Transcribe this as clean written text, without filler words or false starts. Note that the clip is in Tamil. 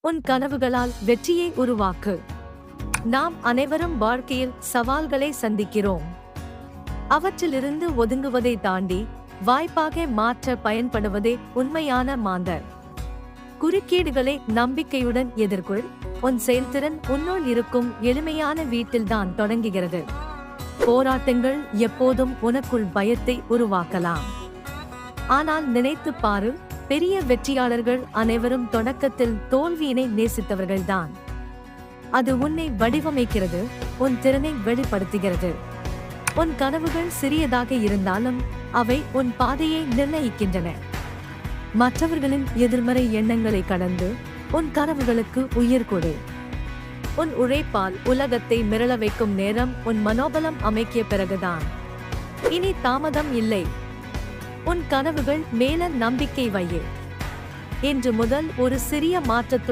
உன் கனவுகளால் வெற்றியை உருவாக்கு. நாம் அனைவரும் வாழ்க்கையில் சவால்களை சந்திக்கிறோம். அவற்றிலிருந்து ஒதுங்குவதை தாண்டி வாய்ப்பாக மாற்ற பயன்படுவதே உண்மையான மாந்தர். குறுக்கீடுகளை நம்பிக்கையுடன் எதிர்கொள். உன் செயல்திறன் உன்னுள் இருக்கும் எளிமையான வீட்டில்தான் தொடங்குகிறது. போராட்டங்கள் எப்போதும் உனக்குள் பயத்தை உருவாக்கலாம். ஆனால் நினைத்துப் பாரு, பெரிய வெற்றியாளர்கள் அனைவரும் தொடக்கத்தில் தோல்வியினை நேசித்தவர்கள்தான். அது உன்னை வடிவமைக்கிறது, உன் திறனை வெளிப்படுத்துகிறது. உன் கனவுகள் சிறியதாக இருந்தாலும் அவை உன் பாதையை நிர்ணயிக்கின்றன. மற்றவர்களின் எதிர்மறை எண்ணங்களை கடந்து உன் கனவுகளுக்கு உயிர் கொடு. உன் உழைப்பால் உலகத்தை மிரள வைக்கும் நேரம் உன் மனோபலம் அமைக்கிய பிறகுதான். இனி தாமதம் இல்லை. உன் கனவுகள் மேல நம்பிக்கை வையே. இன்று முதல் ஒரு சிறிய மாற்றத்துடன்